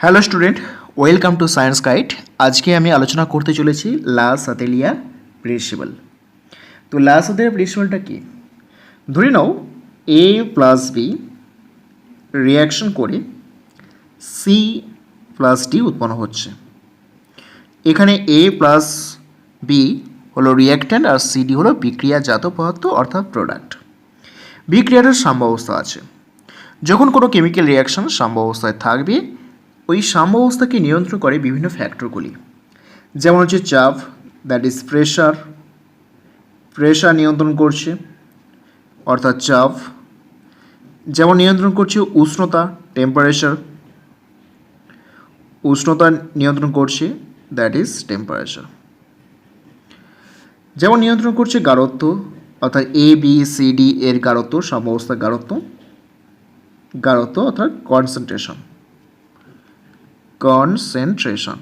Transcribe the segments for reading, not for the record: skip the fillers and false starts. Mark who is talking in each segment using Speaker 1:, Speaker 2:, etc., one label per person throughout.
Speaker 1: Hello student, welcome to science guide. আজকে আমি আলোচনা করতে চলেছি লা সাতেলিয়া প্রিন্সিপাল। তো লা সাতেলিয়া প্রিন্সিপালটা কি? ধরে নাও এ প্লাস বি রিয়াকশন করে সি প্লাস ডি উৎপন্ন হচ্ছে। এখানে এ প্লাস বি হলো রিয়াক্ট্যান্ট আর সিডি হলো বিক্রিয়াজাত পদার্থ অর্থাৎ প্রোডাক্ট। বিক্রিয়াটার সাম্যাবস্থা আছে। যখন কোনো কেমিক্যাল রিয়াকশন সাম্যাবস্থায় থাকবে, ওই সাম্যাবস্থাকে নিয়ন্ত্রণ করে বিভিন্ন ফ্যাক্টরগুলি, যেমন হচ্ছে চাপ, দ্যাট ইজ প্রেশার নিয়ন্ত্রণ করছে অর্থাৎ চাপ। যেমন নিয়ন্ত্রণ করছে উষ্ণতা, উষ্ণতা নিয়ন্ত্রণ করছে, দ্যাট ইজ টেম্পারেচার। যেমন নিয়ন্ত্রণ করছে গাঢ়ত্ব, অর্থাৎ এ বি সি ডি এর গাঢ়ত্ব, সাম্যাবস্থার গাঢ়ত্ব অর্থাৎ কনসেন্ট্রেশন।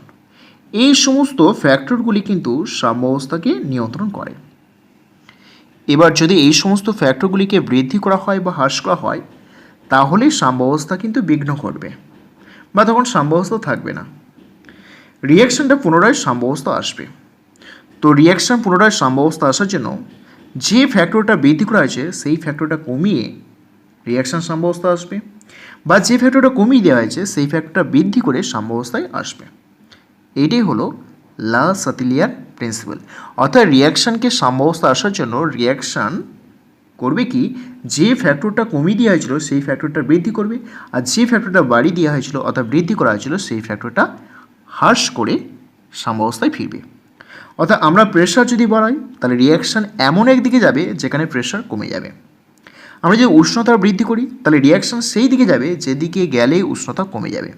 Speaker 1: এই সমস্ত ফ্যাক্টরগুলি কিন্তু সাম্যাবস্থাকে নিয়ন্ত্রণ করে। এবার যদি এই সমস্ত ফ্যাক্টরগুলিকে বৃদ্ধি করা হয় বা হ্রাস করা হয়, তাহলে সাম্যাবস্থা কিন্তু বিঘ্ন ঘটবে বা তখন সাম্যাবস্থা থাকবে না। রিয়াকশানটা পুনরায় সাম্যাবস্থা আসবে। তো রিয়াকশান পুনরায় সাম্যাবস্থা আসার জন্য যে ফ্যাক্টরটা বৃদ্ধি করা হয়েছে সেই ফ্যাক্টরটা কমিয়ে রিয়াকশান সাম্যাবস্থা আসবে, বা যে ফ্যাক্টরটা কমিয়ে দেওয়া হয়েছে সেই ফ্যাক্টরটা বৃদ্ধি করে সাম্যাবস্থায় আসবে। এইটাই হলো লা সাতেলিয়ার প্রিন্সিপাল। অর্থাৎ রিয়াকশানকে সাম্যাবস্থা আসার জন্য রিয়াকশান করবে কি, যে ফ্যাক্টরটা কমিয়ে দেওয়া হয়েছিল সেই ফ্যাক্টরটা বৃদ্ধি করবে, আর যে ফ্যাক্টরটা বাড়িয়ে দেওয়া হয়েছিল অর্থাৎ বৃদ্ধি করা হয়েছিল সেই ফ্যাক্টরটা হ্রাস করে সাম্যাবস্থায় ফিরবে। অর্থাৎ আমরা প্রেশার যদি বাড়াই তাহলে রিয়াকশান এমন একদিকে যাবে যেখানে প্রেশার কমে যাবে। আমরা যদি উষ্ণতা বৃদ্ধি করি তাহলে রিয়াকশান সেই দিকে যাবে যেদিকে গেলে উষ্ণতা কমে যাবে।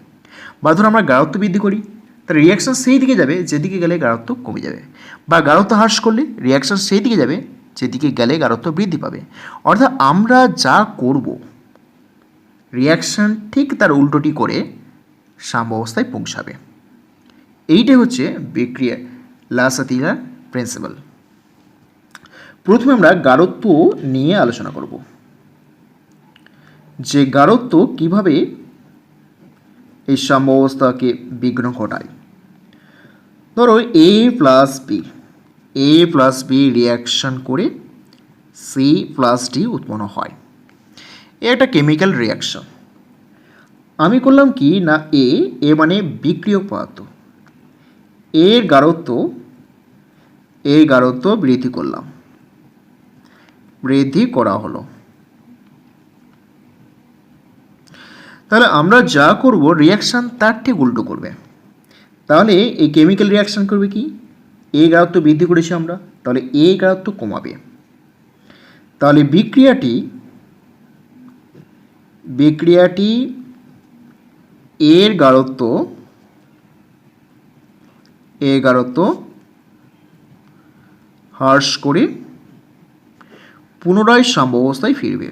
Speaker 1: বা ধরুন আমরা গাঢ়ত্ব বৃদ্ধি করি তাহলে রিয়াকশান সেই দিকে যাবে যেদিকে গেলে গাঢ়ত্ব কমে যাবে। বা গাঢ়ত্ব হ্রাস করলে রিয়াকশান সেই দিকে যাবে যেদিকে গেলে গাঢ়ত্ব বৃদ্ধি পাবে। অর্থাৎ আমরা যা করব রিয়াকশান ঠিক তার উল্টোটি করে সাম্যাবস্থায় পৌঁছাবে। এইটাই হচ্ছে বিক্রিয়া লা সাতেলিয়ার প্রিন্সিপাল। প্রথমে আমরা গাঢ়ত্ব নিয়ে আলোচনা করব, যে গাঢ়ত্ব কিভাবে এই সাম্যাবস্থাকে বিঘ্ন ঘটায়। ধরো এ প্লাস বি রিয়াকশান করে সি প্লাস ডি উৎপন্ন হয়। এ একটা কেমিক্যাল রিয়াকশন। আমি করলাম কি না, এ মানে বিক্রিয়ক পদার্থ, এর গাঢ়ত্ব বৃদ্ধি করা হলো। তাহলে আমরা যা করব রিয়াকশান তার ঠিক উল্টো করবে। তাহলে এই কেমিক্যাল রিয়াকশান করবে কি, এ গাঢ়ত্ব বৃদ্ধি করেছি আমরা, তাহলে এ গাঢ়ত্ব কমাবে। তাহলে বিক্রিয়াটি এর গাঢ়ত্ব হ্রাস করে পুনরায় সাম্যাবস্থায় ফিরবে।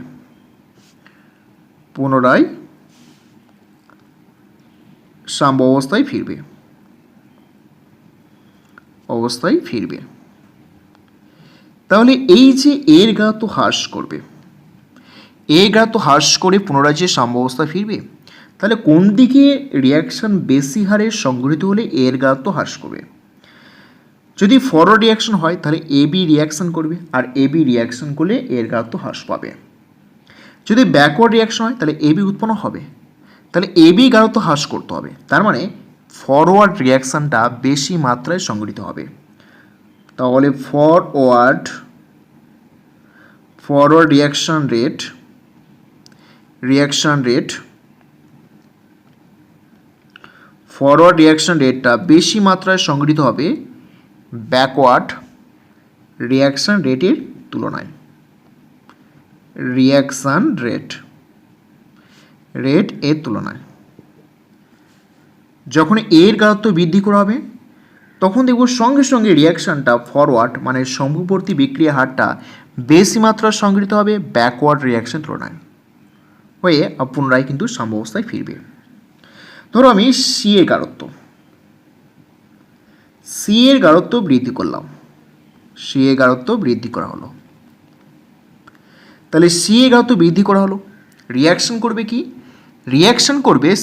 Speaker 1: তাহলে এই যে এর গাঢ়ত্ব হ্রাস করবে, করে পুনরায় যে সাম্যাবস্থায় ফিরবে, তাহলে কোন দিকে রিয়াকশান বেশি হারে সংঘটিত হলে এর গাঢ়ত্ব হ্রাস করবে। যদি ফরওয়ার্ড রিয়াকশন হয় তাহলে এবি রিয়াকশন করবে, আর এবি রিয়াকশন করলে এর গাঢ়ত্ব হ্রাস পাবে। যদি ব্যাকওয়ার্ড রিয়াকশন হয় তাহলে এবি উৎপন্ন হবে, তাহলে এবি গাঢ়ত্ব হ্রাস করতে হবে। তার মানে ফরওয়ার্ড রিয়াকশানটা বেশি মাত্রায় সংঘটিত হবে। তাহলে ফরওয়ার্ড রিয়াকশন রেটটা বেশি মাত্রায় সংঘটিত হবে ব্যাকওয়ার্ড রিয়াকশন রেটের তুলনায়। যখন এর গাঢ়ত্ব বৃদ্ধি করা হবে তখন দেখব সঙ্গে সঙ্গে রিয়াকশানটা ফরওয়ার্ড মানে সম্মুখবর্তী বিক্রিয়া হারটা বেশি মাত্রায় সংঘটিত হবে ব্যাকওয়ার্ড রিয়াকশন তুলনায়, হয়ে পুনরায় কিন্তু সাম্যাবস্থায় ফিরবে। ধরো আমি সি এর গাঢ়ত্ব বৃদ্ধি করলাম, বৃদ্ধি করা হলো। তাহলে সি এর গাঢ়ত্ব বৃদ্ধি করা হলো, রিয়াকশন করবে কি,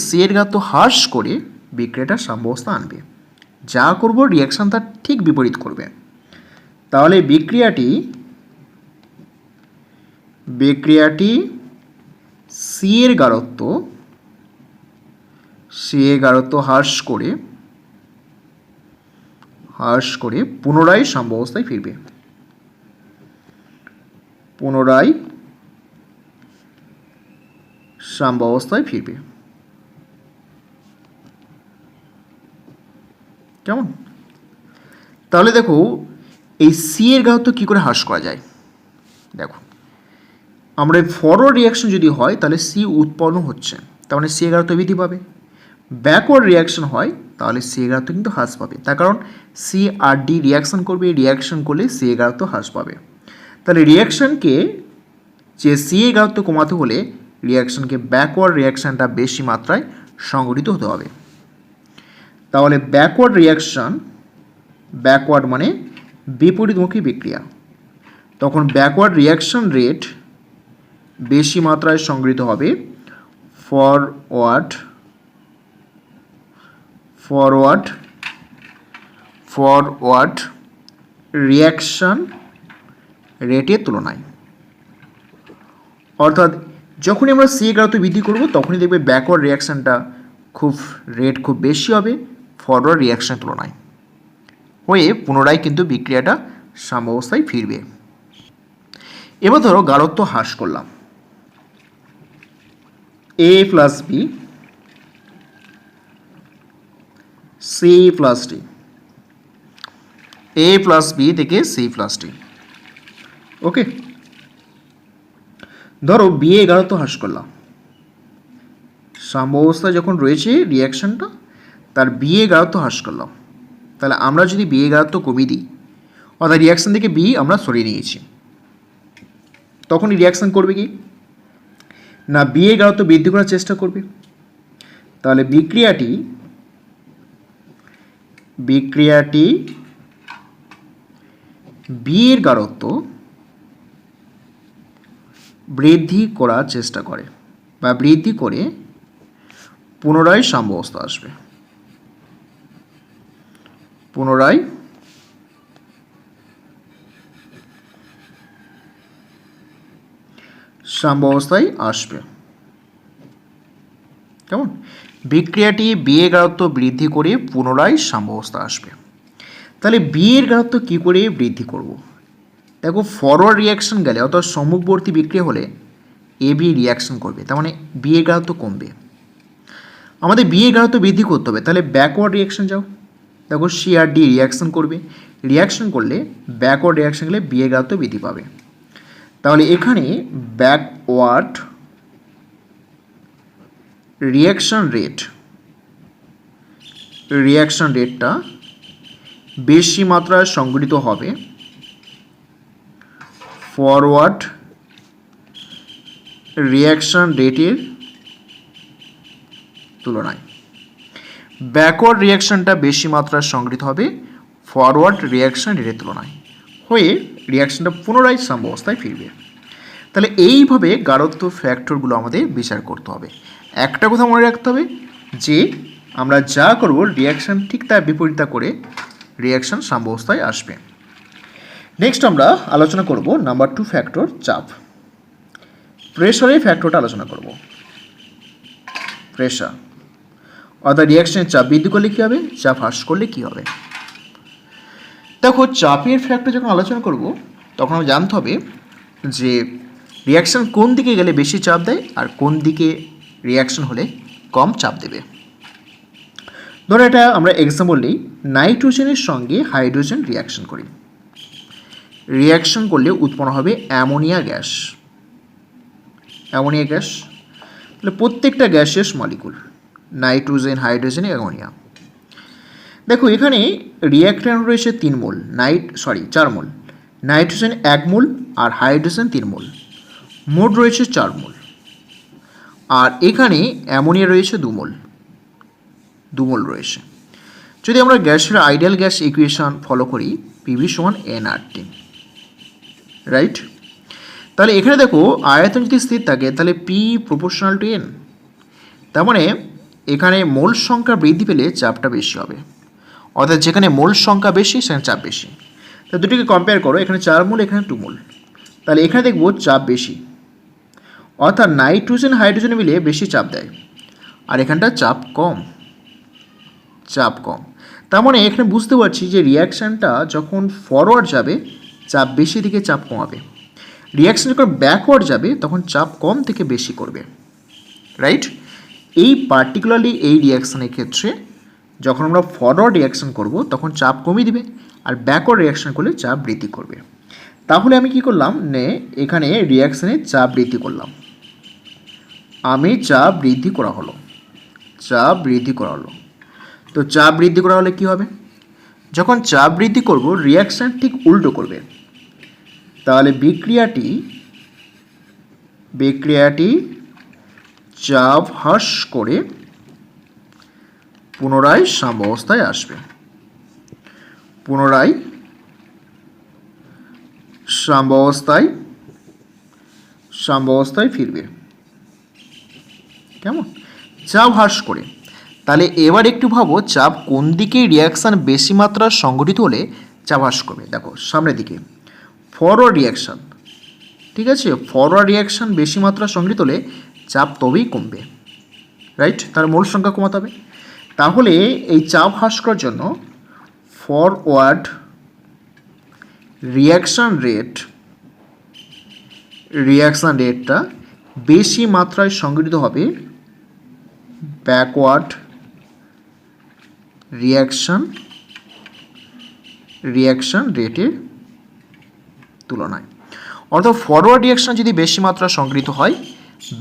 Speaker 1: সি এর গাঢ়ত্ব হ্রাস করে বিক্রিয়াটা সাম্যাবস্থা আনবে। যা করব রিয়াকশান তার ঠিক বিপরীত করবে। তাহলে বিক্রিয়াটি সি এর গাঢ়ত্ব হ্রাস করে পুনরায় সাম্যাবস্থায় ফিরবে। কেমন? তাহলে দেখো এই সি এর গাঢ়ত্ব কী করে হ্রাস করা যায়। দেখো আমরা ফরওয়ার্ড রিয়াকশন যদি হয় তাহলে সি উৎপন্ন হচ্ছে, তার মানে সি এর গাঢ়ত্ব বৃদ্ধি পাবে। ব্যাকওয়ার্ড রিয়াকশন হয় তাহলে সি এর গাঢ়ত্ব কিন্তু হ্রাস পাবে, তার কারণ সি আর ডি রিয়াকশন করলে সি এর গাঢ়ত্ব হ্রাস পাবে। তাহলে রিয়াকশনকে যে সি এর গাঢ়ত্ব কমাতে হলে রিয়াকশনকে ব্যাকওয়ার্ড রিয়াকশনটা বেশি মাত্রায় সংঘটিত হতে হবে। তাহলে ব্যাকওয়ার্ড মানে বিপরীতমুখী বিক্রিয়া, তখন ব্যাকওয়ার্ড রিয়াকশন রেট বেশি মাত্রায় সংঘটিত হবে ফরওয়ার্ড রিয়াকশন রেটের তুলনায়। অর্থাৎ যখনই আমরা সি এর গাঢ়ত্ব বৃদ্ধি করব তখনই দেখবে ব্যাকওয়ার্ড রিয়াকশনটা খুব বেশি হবে ফরওয়ার্ড রিয়াকশনের তুলনায়, হয়ে পুনরায় কিন্তু বিক্রিয়াটা সাম্যাবস্থায় ফিরবে। এবার ধরো গাঢ়ত্ব হ্রাস করলাম, A plus B C plus D, A plus B থেকে সি প্লাস ডি। ওকে, ধরো বি এর গাঢ়ত্ব হ্রাস করলাম, সাম্যাবস্থায় যখন রয়েছে রিয়াকশনটা তার বি এর গাঢ়ত্ব হ্রাস করলাম। তাহলে আমরা যদি বি এর গাঢ়ত্ব কমিয়ে দিই, অর্থাৎ রিয়াকশন থেকে বি আমরা সরিয়ে নিয়েছি, তখন রিয়াকশন করবে কি না, বি এর গাঢ়ত্ব বৃদ্ধি করার চেষ্টা করবে। তাহলে বিক্রিয়াটি বি এর গাঢ়ত্ব বৃদ্ধি করার চেষ্টা করে বা বৃদ্ধি করে পুনরায় সাম্যাবস্থা আসবে, সাম্যাবস্থায় আসবে। কেমন? বিক্রিয়াটি বি এর গাঢ়ত্ব বৃদ্ধি করে পুনরায় সাম্যাবস্থা আসবে। তাহলে বি এর গাঢ়ত্ব কী করে বৃদ্ধি করব? দেখো ফরওয়ার্ড রিয়াকশন গেলে অর্থাৎ সম্মুখবর্তী বিক্রিয়া হলে এ বি রিয়াকশন করবে, তার মানে বি এর গাঢ়ত্ব কমবে। আমাদের বি এর গাঢ়ত্ব বৃদ্ধি করতে হবে, তাহলে ব্যাকওয়ার্ড রিয়াকশন যাও, দেখো সি আর ডি রিয়াকশন করবে, রিয়াকশন করলে ব্যাকওয়ার্ড রিয়াকশন গেলে বি এর গাঢ়ত্ব বৃদ্ধি পাবে। তাহলে এখানে ব্যাকওয়ার্ড রিয়াকশন রেটটা বেশি মাত্রায় সংঘটিত হবে ফরওয়ার্ড রিয়াকশন রেটের তুলনায়। ব্যাকওয়ার্ড রিয়াকশনটা বেশি মাত্রায় সংঘটিত হবে ফরওয়ার্ড রিয়াকশন রেটের তুলনায়, হয়ে রিয়াকশনটা পুনরায় সাম্যাবস্থায় ফিরবে। তাহলে এইভাবে গাঢ়ত্ব ফ্যাক্টরগুলো আমাদের বিচার করতে হবে। একটা কথা মনে রাখতে হবে যে আমরা যা করব রিয়াকশন ঠিক তার বিপরীতটা করে রিয়াকশন সাম্যাবস্থায় আসবে। নেক্সট আমরা আলোচনা করব নাম্বার 2 ফ্যাক্টর চাপ। প্রেশারের ফ্যাক্টরটা আলোচনা করব। প্রেশার অর্থাৎ রিয়াকশনের চাপ বৃদ্ধি করলে কী হবে, চাপ হ্রাস করলে কী হবে। দেখো চাপের ফ্যাক্টর যখন আলোচনা করব তখন আমরা জানতে হবে যে রিয়াকশন কোন দিকে গেলে বেশি চাপ দেয় আর কোন দিকে রিয়াকশন হলে কম চাপ দেবে। ধরো এটা আমরা এক্সাম্পল নিই, নাইট্রোজেনের সঙ্গে হাইড্রোজেন রিয়াকশন করি, রিয়াকশন করলে উৎপন্ন হবে অ্যামোনিয়া গ্যাস। তাহলে প্রত্যেকটা গ্যাসের মলিকুল নাইট্রোজেন, হাইড্রোজেন, অ্যামোনিয়া। দেখো এখানে রিয়াক্ট্যান্ট রয়েছে 4 মোল, নাইট্রোজেন 1 মোল আর হাইড্রোজেন 3 মোল, মোট রয়েছে 4 মোল। আর এখানে অ্যামোনিয়া রয়েছে 2 মোল রয়েছে। যদি আমরা গ্যাসের আইডিয়াল গ্যাস ইকুয়েশন ফলো করি, পিভি সমান এনআরটি, রাইট। তাহলে এখানে দেখো আয়তন যদি স্থির থাকে তাহলে পি প্রপোর্শনাল টু এন, তার মানে এখানে মোল সংখ্যা বৃদ্ধি পেলে চাপটা বেশি হবে, অর্থাৎ যেখানে মোল সংখ্যা বেশি সেখানে চাপ বেশি। তো দুটিকে কম্পেয়ার করো, এখানে 4 মোল, এখানে 2 মোল, তাহলে এখানে দেখব চাপ বেশি, অর্থাৎ নাইট্রোজেন হাইড্রোজেন মিলে বেশি চাপ দেয়, আর এখানটা চাপ কম। তার মানে এখানে বুঝতে পারছি যে রিয়াকশানটা যখন ফরওয়ার্ড যাবে চাপ বেশি দিকে চাপ কমাবে, রিয়াকশান যখন ব্যাকওয়ার্ড যাবে তখন চাপ কম থেকে বেশি করবে, রাইট। এই পার্টিকুলারলি এই রিয়াকশানের ক্ষেত্রে যখন আমরা ফরওয়ার্ড রিয়াকশান করব তখন চাপ কমিয়ে দিবে, আর ব্যাকওয়ার্ড রিয়াকশান করলে চাপ বৃদ্ধি করবে। তাহলে আমি কি করলাম, এখানে রিয়াকশানে চাপ বৃদ্ধি করলাম, চাপ বৃদ্ধি করা হলো। তো চাপ বৃদ্ধি করা হলে কি হবে, যখন চাপ বৃদ্ধি করব রিয়াকশান ঠিক উল্টো করবে, তাহলে বিক্রিয়াটি চাপ হ্রাস করে পুনরায় সাম্যাবস্থায় আসবে, সাম্যাবস্থায় ফিরবে। কেমন? চাপ হ্রাস করে। তাহলে এবার একটু ভাবো চাপ কোন দিকে রিয়াকশান বেশি মাত্রায় সংঘটিত হলে চাপ হ্রাস করবে। দেখো সামনের দিকে ফরওয়ার্ড রিয়াকশান, ঠিক আছে, ফরওয়ার্ড রিয়াকশান বেশি মাত্রায় সংঘটিত হলে চাপ তবেই কমবে, রাইট। তার মোল সংখ্যা কমাতে হবে। তাহলে এই চাপ হ্রাস করার জন্য ফরওয়ার্ড রিয়াকশান রেটটা বেশি মাত্রায় সংঘটিত হবে ব্যাকওয়ার্ড রিয়াকশান রেটের তুলনায়। অর্থাৎ ফরওয়ার্ড রিয়াকশান যদি বেশি মাত্রায় সংঘটিত হয়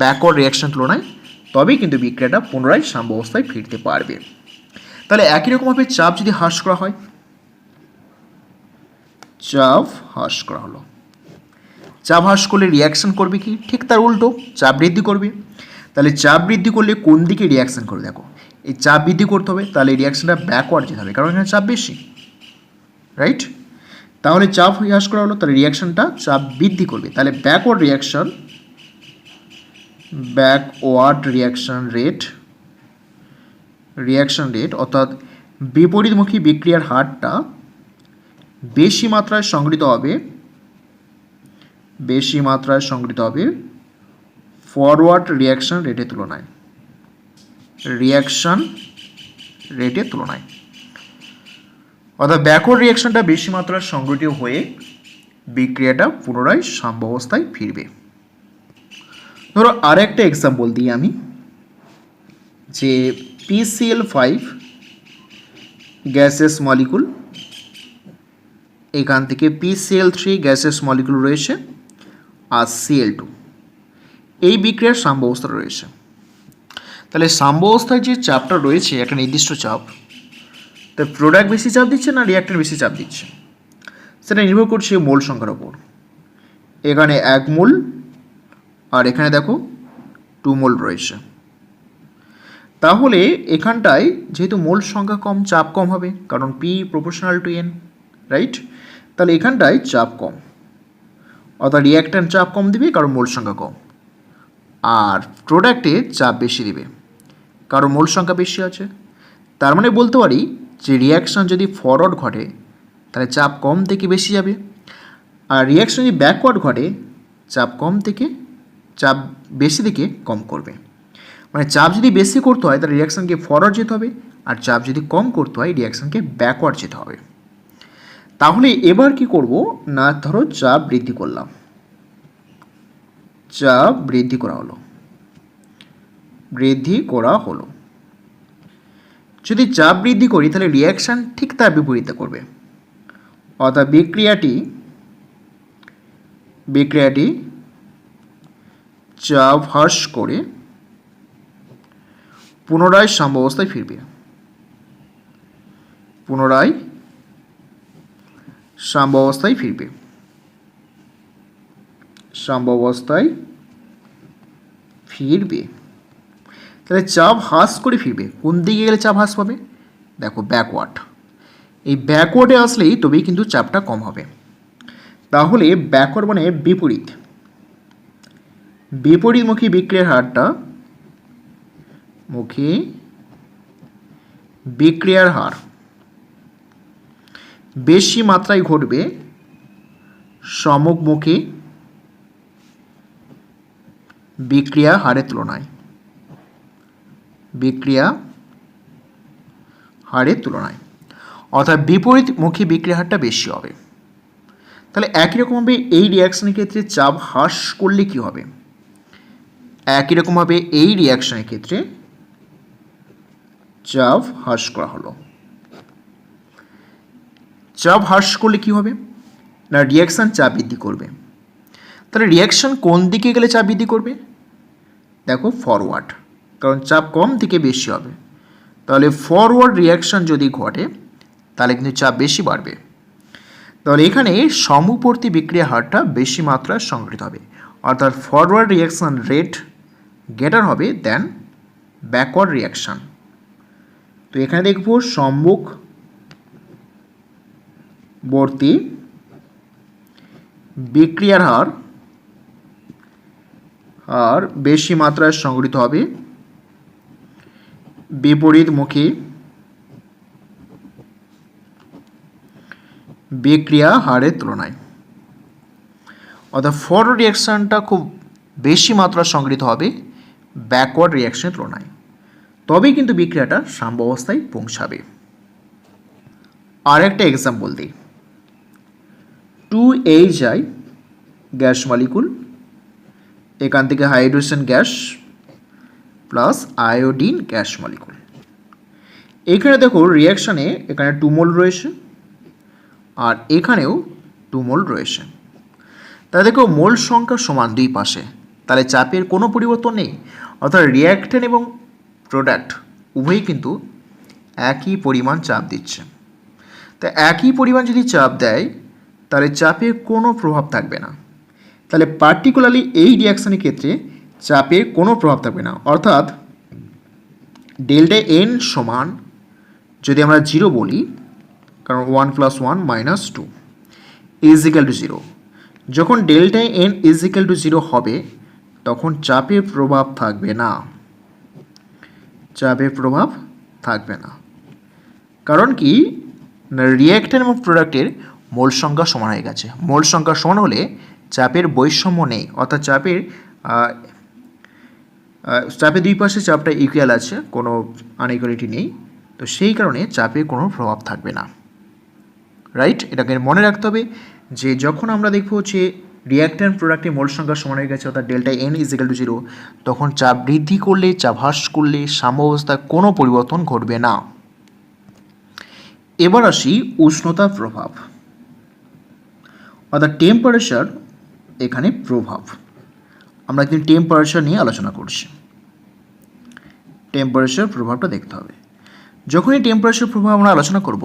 Speaker 1: ব্যাকওয়ার্ড রিয়াকশান তুলনায়, তবেই কিন্তু বিক্রিয়াটা পুনরায় সাম্যাবস্থায় ফিরতে পারবে। তাহলে একই রকমভাবে চাপ যদি হ্রাস করা হয়, চাপ হ্রাস করা হলো, চাপ হ্রাস করলে রিয়াকশান করবে কি, ঠিক তার উল্টো, চাপ বৃদ্ধি করবে। তাহলে চাপ বৃদ্ধি করলে কোন দিকে রিয়াকশান করবে, দেখো এই চাপ বৃদ্ধি করতে হবে, তাহলে রিয়াকশানটা ব্যাকওয়ার্ড যেতে হবে, কারণ এখানে চাপ বেশি, রাইট। তাহলে চাপ হ্রাস করা হলো, তাহলে রিয়াকশানটা চাপ বৃদ্ধি করবে, তাহলে ব্যাকওয়ার্ড রিয়াকশান রেট অর্থাৎ বিপরীতমুখী বিক্রিয়ার হারটা বেশি মাত্রায় সংঘটিত হবে ফরওয়ার্ড রিয়াকশান রেটের তুলনায়, অর্থাৎ ব্যাকওয়ার্ড রিয়াকশানটা বেশি মাত্রায় সংঘটিত হয়ে বিক্রিয়াটা পুনরায় সাম্যাবস্থায় ফিরবে। ধরো আর একটা এক্সাম্পল দিই আমি, যে PCl5 গ্যাসেস মলিকুল, এখান থেকে PCl3 গ্যাসেস মলিকুল রয়েছে, আর Cl2, এই বিক্রিয়ার সাম্যাবস্থা রয়েছে। তাহলে সাম্যাবস্থায় যে চাপটা রয়েছে একটা নির্দিষ্ট চাপ, তো প্রোডাক্ট বেশি চাপ দিচ্ছে না রিঅ্যাক্ট্যান্ট বেশি চাপ দিচ্ছে, সেটা নির্ভর করছে মোল সংখ্যার ওপর। এখানে 1 মোল আর এখানে দেখো 2 মোল রয়েছে। তাহলে এখানটায় যেহেতু মোল সংখ্যা কম চাপ কম হবে, কারণ P proportional to N, right. তাহলে এখানটায় চাপ কম, অর্থাৎ রিঅ্যাক্ট্যান্ট চাপ কম দিবে কারণ মোল সংখ্যা কম, আর প্রোডাক্টে চাপ বেশি দিবে কারণ মোল সংখ্যা বেশি আছে। তার মানে বলতে পারি যে রিয়াকশান যদি ফরওয়ার্ড ঘটে তাহলে চাপ কম থেকে বেশি যাবে, আর রিয়াকশান যদি ব্যাকওয়ার্ড ঘটে চাপ বেশি দিকে কম করবে। মানে চাপ যদি বেশি করতে হয় তাহলে রিয়াকশানকে ফরওয়ার্ড যেতে হবে, আর চাপ যদি কম করতে হয় রিয়াকশানকে ব্যাকওয়ার্ড যেতে হবে। তাহলে এবার কি করব না, ধরো চাপ বৃদ্ধি করলাম, চাপ বৃদ্ধি করা হলো। যদি চাপ বৃদ্ধি করি তাহলে রিয়াকশান ঠিক তার বিপরীতে করবে, অর্থাৎ বিক্রিয়াটি চাপ হ্রাস করে পুনরায় সাম্যাবস্থায় ফিরবে, তাহলে চাপ হ্রাস করে ফিরবে। কোন দিকে গেলে চাপ হ্রাস পাবে, দেখো ব্যাকওয়ার্ড। এই ব্যাকওয়ার্ডে আসলেই তবেই কিন্তু চাপটা কম হবে। তাহলে ব্যাকওয়ার্ড মানে বিপরীতমুখী বিক্রিয়ার হারটা বিক্রিয়ার হার বেশি মাত্রায় ঘটবে সম্মুখমুখী বিক্রিয়া হারের তুলনায়। বিক্রিয়া হারের তুলনায় অর্থাৎ বিপরীতমুখী বিক্রিয়া হারটা বেশি হবে। তাহলে একই রকমভাবে এই রিয়াকশনের ক্ষেত্রে চাপ হ্রাস করলে কি হবে? একই রকমভাবে এই রিয়াকশনের ক্ষেত্রে চাপ হ্রাস করা হলো। চাপ হ্রাস করলে কি হবে? না রিয়াকশন চাপ বৃদ্ধি করবে। তাহলে রিয়াকশন কোন দিকে গেলে চাপ বৃদ্ধি করবে? দেখো ফরওয়ার্ড, কারণ চাপ কম থেকে বেশি হবে। তাহলে ফরওয়ার্ড রিয়াকশন যদি ঘটে তাহলে কিন্তু চাপ বেশি বাড়বে। তাহলে এখানে সমবর্তী বিক্রিয়া হারটা বেশি মাত্রায় সংঘটিত হবে, অর্থাৎ ফরওয়ার্ড রিয়াকশন রেট গ্রেটার হবে দেন ব্যাকওয়ার্ড রিয়াকশন। তো এখানে দেখব সম্মুখবর্তী বিক্রিয়ার হার বেশি মাত্রায় সংঘটিত হবে বিপরীতমুখী বিক্রিয়া হারের তুলনায়। অর্থাৎ ফরওয়ার্ড রিয়াকশনটা খুব বেশি মাত্রায় সংঘটিত হবে ব্যাকওয়ার্ড রিয়াকশনের তুলনায়, তবেই কিন্তু বিক্রিয়াটা সাম্যাবস্থায় পৌঁছাবে। আর একটা এক্সাম্পল দিই। 2HI গ্যাস মলিকুল, এখান থেকে hydrogen gas plus iodine gas molecule. এখানে দেখো রিয়াকশানে এখানে 2 মোল রয়েছে আর এখানেও 2 মোল রয়েছে। তাহলে দেখো মোল সংখ্যা সমান দুই পাশে, তাহলে চাপের কোনো পরিবর্তন নেই। অর্থাৎ রিয়াক্ট্যান্ট এবং প্রোডাক্ট উভয়ই কিন্তু একই পরিমাণ চাপ দিচ্ছে। তা একই পরিমাণ যদি চাপ দেয় তাহলে চাপের কোনো প্রভাব থাকবে না। তাহলে পার্টিকুলারলি এই রিয়াকশনের ক্ষেত্রে চাপের কোনো প্রভাব থাকবে না। অর্থাৎ ডেল্টা এন সমান যদি আমরা 0 বলি, কারণ 1 + 1 - 2 = 0, যখন ডেল্টা এন = 0 হবে তখন চাপের প্রভাব থাকবে না। চাপের প্রভাব থাকবে না, কারণ কি না রিয়াক্ট্যান্ট এবং প্রোডাক্টের মোল সংখ্যা সমান হয়ে গেছে। মোল সংখ্যা সমান হলে চাপের বৈষম্য নেই, অর্থাৎ চাপের দুই পাশে চাপটা ইকুয়াল আছে, কোনো আনইকুয়ালিটি নেই। তো সেই কারণে চাপের কোনো প্রভাব থাকবে না। রাইট, এটাকে মনে রাখতে হবে যে যখন আমরা দেখব যে রিয়াক্ট্যান্ট প্রোডাক্টের মোল সংখ্যা সমান হয়ে গেছে, অর্থাৎ ডেল্টা এন = 0, তখন চাপ বৃদ্ধি করলে চাপ হ্রাস করলে সাম্যাবস্থায় কোনো পরিবর্তন ঘটবে না। এবার আসি উষ্ণতার প্রভাব, অর্থাৎ টেম্পারেচার এখানে প্রভাব। আমরা কিন্তু টেম্পারেচার নিয়ে আলোচনা করছি। টেম্পারেচার প্রভাবটা দেখতে হবে। যখনই টেম্পারেচার প্রভাব আমরা আলোচনা করব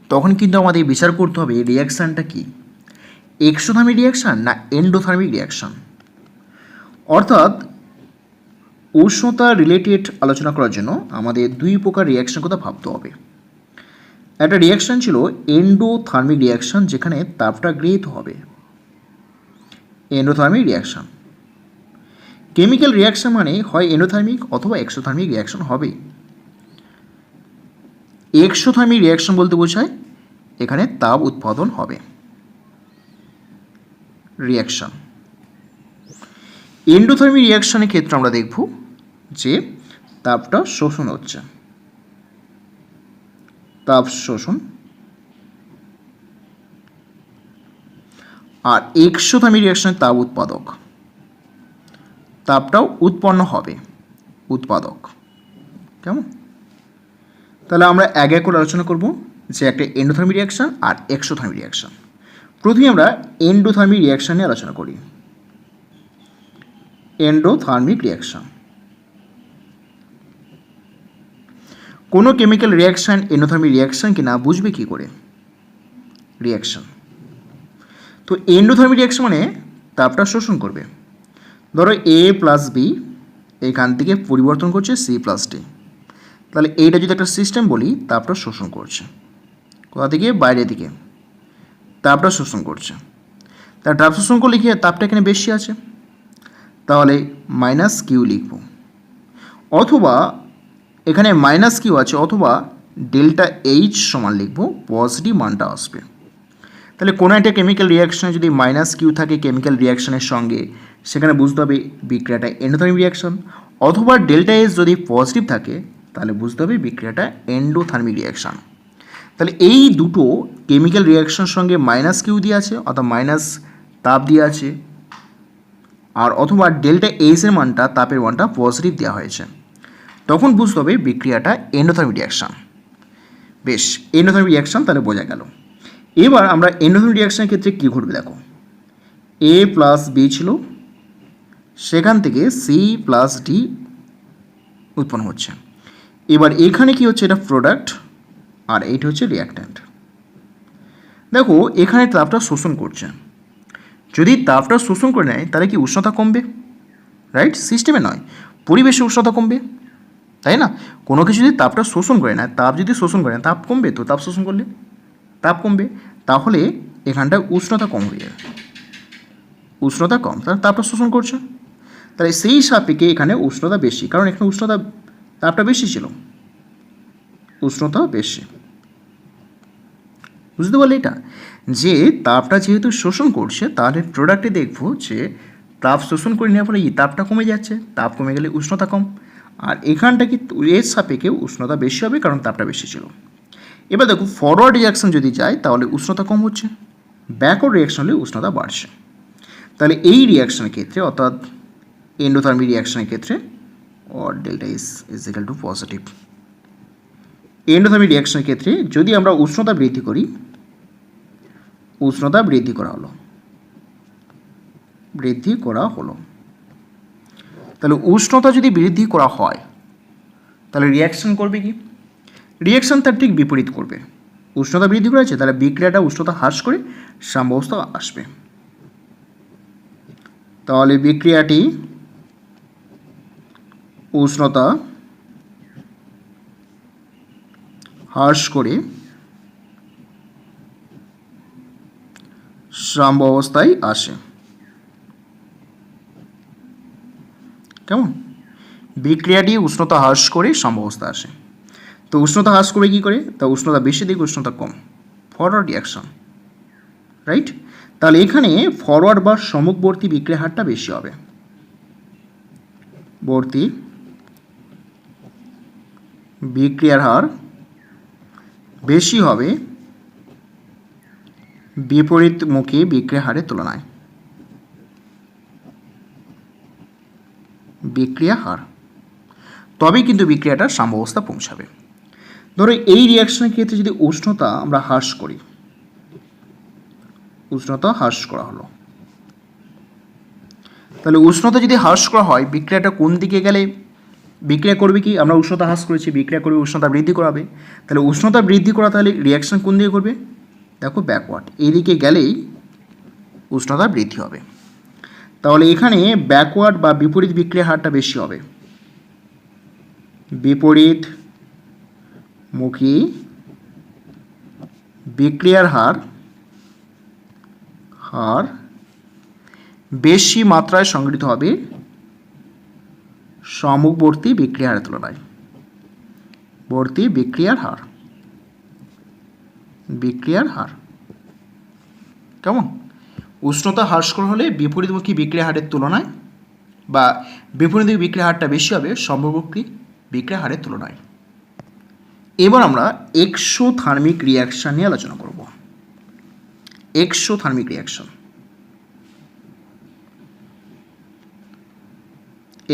Speaker 1: তখন কিন্তু আমাদের বিচার করতে হবে রিয়াকশানটা কি, এক্সোথার্মিক রিয়াকশান না এন্ডোথার্মিক রিয়াকশান। অর্থাৎ উষ্ণতা রিলেটেড আলোচনা করার জন্য আমাদের দুই প্রকার রিয়াকশান কথা ভাবতে হবে। একটা রিয়াকশান ছিল এন্ডোথার্মিক রিয়াকশান, যেখানে তাপটা গৃহীত হবে, এন্ডোথার্মিক রিয়াকশান। কেমিক্যাল রিয়াকশান মানে হয় এন্ডোথার্মিক অথবা এক্সোথার্মিক রিয়াকশান হবে। এক্সোথার্মিক রিয়াকশান বলতে বোঝায় এখানে তাপ উৎপাদন হবে রিয়াকশান। এন্ডোথার্মিক রিয়াকশানের ক্ষেত্রে আমরা দেখব যে তাপটা শোষণ হচ্ছে, তাপ শোষণ। আর এক্সোথার্মিক রিয়াকশানে তাপ উৎপাদক, তাপটাও উৎপন্ন হবে, উৎপাদক। কেমন? তাহলে আমরা এক এক করে আলোচনা করব যে একটা এন্ডোথার্মিক রিয়াকশান আর এক্সোথার্মিক রিয়াকশান। প্রথমে আমরা এন্ডোথার্মিক রিয়াকশান নিয়ে আলোচনা করি। এন্ডোথার্মিক রিয়াকশান, কোনো কেমিক্যাল রিয়াকশান এন্ডোথার্মিক রিয়াকশান কি না বুঝবে কি করে? রিয়াকশান তো এন্ডোথার্মিক রিয়াকশান মানে তাপটা শোষণ করবে। ধরো A + B এখান থেকে পরিবর্তন করছে C + D, তাহলে এইটা যদি একটা সিস্টেম বলি, তাপটা শোষণ করছে কোথা থেকে? বাইরের দিকে তাপটা শোষণ করছে। তার তাপ শোষণ করলে কি তাপটা এখানে বেশি আছে, তাহলে -Q লিখব। অথবা এখানে মাইনাস কিউ আছে অথবা ডেল্টা এইচ সমান লিখবো, পজিটিভ মানটা আসবে। তাহলে কোনো একটা কেমিক্যাল রিয়াকশনে যদি মাইনাস কিউ থাকে কেমিক্যাল রিয়াকশনের সঙ্গে, সেখানে বুঝতে হবে বিক্রিয়াটা এন্ডোথার্মিক রিয়াকশন, অথবা ডেল্টা এইচ যদি পজিটিভ থাকে তাহলে বুঝতে হবে বিক্রিয়াটা এন্ডোথার্মিক রিয়াকশন। তাহলে এই দুটো কেমিক্যাল রিয়াকশনের সঙ্গে মাইনাস কিউ দিয়ে আছে অর্থাৎ মাইনাস তাপ দিয়ে আছে, আর অথবা ডেল্টা এইচের মানটা তাপের মানটা পজিটিভ দেওয়া হয়েছে, তখন বুঝতে হবে বিক্রিয়াটা এন্ডোথার্মিক রিয়াকশন। বেশ, এন্ডোথার্মিক রিয়াকশন তাহলে বোঝা গেল। এবার আমরা এন্ডোথার্মিক রিয়াকশনের ক্ষেত্রে কী ঘটবে দেখো, এ প্লাস বি ছিল, সেখান থেকে সি প্লাস ডি উৎপন্ন হচ্ছে। এবার এখানে কি হচ্ছে, এটা প্রোডাক্ট আর এইটা হচ্ছে রিয়াক্ট্যান্ট। দেখো এখানে তাপটা শোষণ করছে, যদি তাপটা শোষণ করে নেয় তাহলে কি উষ্ণতা কমবে? রাইট, সিস্টেমে নয়, পরিবেশে উষ্ণতা কমবে, তাই না? কোনো কিছু যদি তাপটা শোষণ করে নেয়, তাপ যদি শোষণ করে নেয় তাপ কমবে, তো তাপ শোষণ করলে তাপ কমবে, তাহলে এখানটায় উষ্ণতা কম হয়ে যাবে। উষ্ণতা কম, তাহলে তাপটা শোষণ করছে, তাহলে সেই সাপেক্ষে এখানে উষ্ণতা বেশি, কারণ এখানে উষ্ণতা তাপটা বেশি ছিল, উষ্ণতা বেশি। বুঝতে পারলে এটা, যে তাপটা যেহেতু শোষণ করছে তাহলে প্রোডাক্টে দেখবো যে তাপ শোষণ করে নেওয়ার ফলে এই তাপটা কমে যাচ্ছে, তাপ কমে গেলে উষ্ণতা কম, আর এখানটা কি এর সাপেক্ষে উষ্ণতা বেশি হবে কারণ তাপটা বেশি ছিল। এবার দেখো ফরওয়ার্ড রিয়াকশন যদি যায় তাহলে উষ্ণতা কম হচ্ছে, ব্যাকওয়ার্ড রিয়াকশন হলে উষ্ণতা বাড়ছে। তাহলে এই রিয়াকশনের ক্ষেত্রে অর্থাৎ এন্ডোথার্মিক রিয়াকশনের ক্ষেত্রে or delta is equal to positive. Endothermic রিয়াকশনের ক্ষেত্রে যদি আমরা উষ্ণতা বৃদ্ধি করি, উষ্ণতা বৃদ্ধি করা হলো, তাহলে উষ্ণতা যদি বৃদ্ধি করা হয় তাহলে রিয়াকশন করবে কি? রিয়াকশন তার ঠিক বিপরীত করবে। উষ্ণতা বৃদ্ধি করেছে তাহলে বিক্রিয়াটা উষ্ণতা হ্রাস করে সাম্যাবস্থা আসবে, তাহলে বিক্রিয়াটি উষ্ণতা হ্রাস করে সাম্যাবস্থায় আসে। কেমন? বিক্রিয়াটি উষ্ণতা হ্রাস করে সাম্যাবস্থা আসে। তো উষ্ণতা হ্রাস করে কী করে? তা উষ্ণতা বেশি দিকে উষ্ণতা কম, ফরওয়ার্ড রিয়াকশন, রাইট? তাহলে এখানে ফরওয়ার্ড বা সম্মুখবর্তী বিক্রিয়ার হারটা বেশি হবে, বর্তী বিক্রিয়ার হার বেশি হবে বিপরীতমুখী বিক্রিয়ার হারের তুলনায়। বিক্রিয়া হার, তবেই কিন্তু বিক্রিয়াটা সাম্যাবস্থা পৌঁছাবে। ধরো এই রিয়াকশনের ক্ষেত্রে যদি উষ্ণতা আমরা হ্রাস করি, উষ্ণতা হ্রাস করা হলো, তাহলে উষ্ণতা যদি হ্রাস করা হয় বিক্রিয়াটা কোন দিকে গেলে বিক্রিয়া করবে কি? আমরা উষ্ণতা হ্রাস করেছি, বিক্রিয়া করবে উষ্ণতা বৃদ্ধি করাবে, তাহলে উষ্ণতা বৃদ্ধি করা তাহলে রিয়াকশন কোন দিকে করবে? দেখো ব্যাকওয়ার্ড, এইদিকে গেলেই উষ্ণতা বৃদ্ধি হবে। তাহলে এখানে ব্যাকওয়ার্ড বা বিপরীত বিক্রিয়ার হারটা বেশি হবে, বিপরীত মুখী বিক্রিয়ার হার বেশি মাত্রায় সংঘটিত হবে সম্মুখবর্তী বিক্রিয়ার হারের তুলনায়। বর্তী বিক্রিয়ার হার কেমন? উষ্ণতা হ্রাস করা হলে বিপরীতমুখী বিক্রিয়া হারের তুলনায় বা বিপরীতমুখী বিক্রিয়া হারটা বেশি হবে সম্মুখবর্তী বিক্রিয়া হারের তুলনায়। এবার আমরা এক্সোথার্মিক রিয়াকশন নিয়ে আলোচনা করব। Exothermic reaction,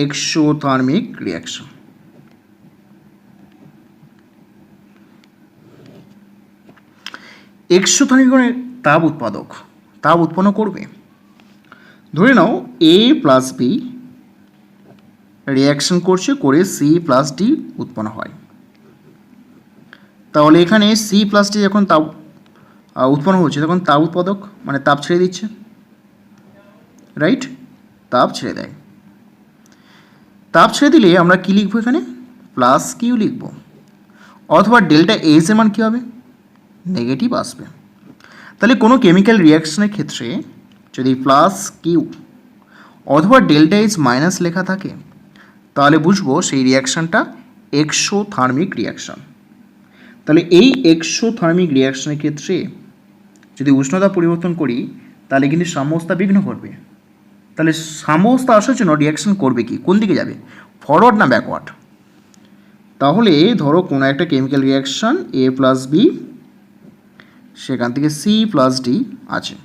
Speaker 1: exothermic reaction exothermic মানে তাপ উৎপাদক, তাপ উৎপন্ন করবে। ধরে নাও এ প্লাস বি রিয়াকশন করছে, করে সি প্লাস ডি উৎপন্ন হয়। তাহলে এখানে সি প্লাস ডি যখন তাপ উৎপন্ন হচ্ছে তখন তাপ উৎপাদক মানে তাপ ছেড়ে দিচ্ছে, রাইট? তাপ ছেড়ে দেয়। তাপ ছেড়ে দিলে আমরা কী লিখবো? এখানে প্লাস কিউ লিখবো, অথবা ডেল্টা এইচ এর মান কী হবে? নেগেটিভ আসবে। তাহলে কোনো কেমিক্যাল রিয়াকশনের ক্ষেত্রে যদি প্লাস কিউ অথবা ডেল্টা এইচ মাইনাস লেখা থাকে তাহলে বুঝবো সেই রিয়াকশানটা এক্সোথার্মিক রিয়াকশান। তাহলে এই এক্সোথার্মিক রিয়াকশানের ক্ষেত্রে যদি উষ্ণতা পরিবর্তন করি তাহলে কিন্তু সাম্যাবস্থা বিঘ্ন ঘটবে। তাহলে সাম্যাবস্থা আসার জন্য রিয়াকশান করবে কি, কোন দিকে যাবে, ফরওয়ার্ড না ব্যাকওয়ার্ড? তাহলে ধরো কোনো একটা কেমিক্যাল রিয়াকশান এ প্লাস বি, সেখান থেকে সি প্লাস ডি আছে,